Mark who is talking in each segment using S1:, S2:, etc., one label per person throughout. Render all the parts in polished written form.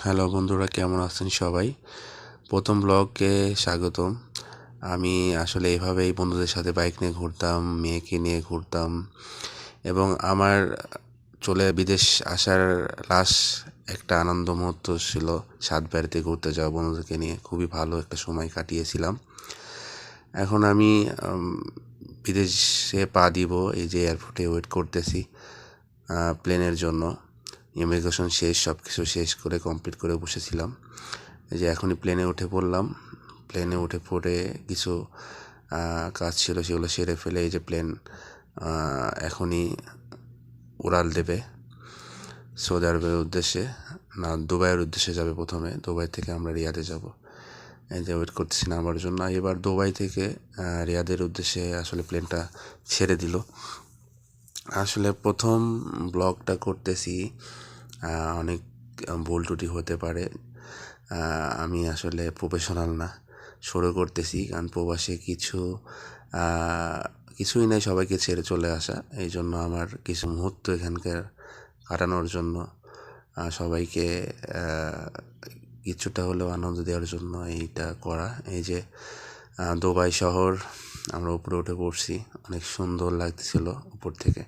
S1: Hello বন্ধুরা, কেমন আছেন সবাই? প্রথম ব্লগে স্বাগতম। আমি আসলে এভাবেই বন্ধুদের সাথে বাইক নিয়ে ঘুরতাম, মেয়েকে নিয়ে ঘুরতাম এবং আমার বিদেশ আসার লাস্ট একটা আনন্দ মুহূর্ত ছিল সাতবাড়িতে ঘুরতে যাওয়া বন্ধুদেরকে নিয়ে। খুবই ভালো একটা সময় কাটিয়েছিলাম। এখন আমি বিদেশে পা দিব, এই যে এয়ারপোর্টে ওয়েট করতেছি প্লেনের জন্য। ইমিগ্রেশন শেষ, সব কিছু শেষ করে কমপ্লিট করে বসেছিলাম। এই যে এখনই প্লেনে উঠে পড়লাম। প্লেনে উঠে পড়ে কিছু কাজ ছিল, সেগুলো সেরে ফেলে এই যে প্লেন এখনই উড়াল দেবে সৌদি আরবের উদ্দেশ্যে, না দুবাইয়ের উদ্দেশ্যে যাবে। প্রথমে দুবাই থেকে আমরা রিয়াদে যাব। এই যে ওয়েট করতেছি নামার জন্য। এবার দুবাই থেকে রিয়াদের উদ্দেশ্যে আসলে প্লেনটা ছেড়ে দিল। আসলে প্রথম ব্লগটা করতেছি, অনেক ভুল ত্রুটি হতে পারে। আমি আসলে প্রফেশনাল না, শুরু করতেছি। কারণ প্রবাসে কিছুই নাই, সবাইকে ছেড়ে চলে আসা। এই জন্য আমার কিছু মুহূর্ত এখানকার কাটানোর জন্য, সবাইকে কিছুটা হলেও আনন্দ দেওয়ার জন্য এইটা করা। এই যে দুবাই শহর, আমরা উপরে উঠে পড়ছি, অনেক সুন্দর লাগতেছিল উপর থেকে।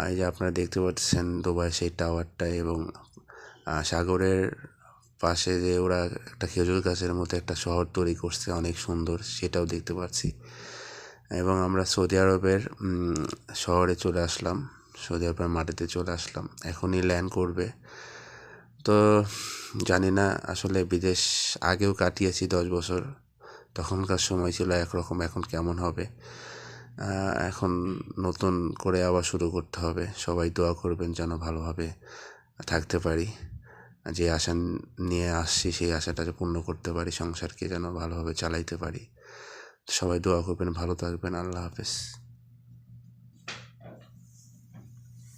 S1: এই যে আপনারা দেখতে পাচ্ছেন দুবাই সেই টাওয়ারটা, এবং সাগরের পাশে যে ওরা একটা খেজুর গাছের মতো একটা শহর তৈরি করছে, অনেক সুন্দর, সেটাও দেখতে পাচ্ছি। এবং আমরা সৌদি আরবের শহরে চলে আসলাম, সৌদি আরবের মাটিতে চলে আসলাম। এখনই ল্যান্ড করবে। তো জানি না, আসলে বিদেশ আগেও কাটিয়েছি 10 বছর, তখনকার সময় ছিল একরকম, এখন কেমন হবে। এখন নতুন করে আবার শুরু করতে হবে। সবাই দোয়া করবেন যেন ভালোভাবে থাকতে পারি, যে আশা নিয়ে আসছি সেই আশাটা পূর্ণ করতে পারি, সংসারকে যেন ভালোভাবে চালাইতে পারি। সবাই দোয়া করবেন, ভালো থাকবেন। আল্লাহ হাফেজ।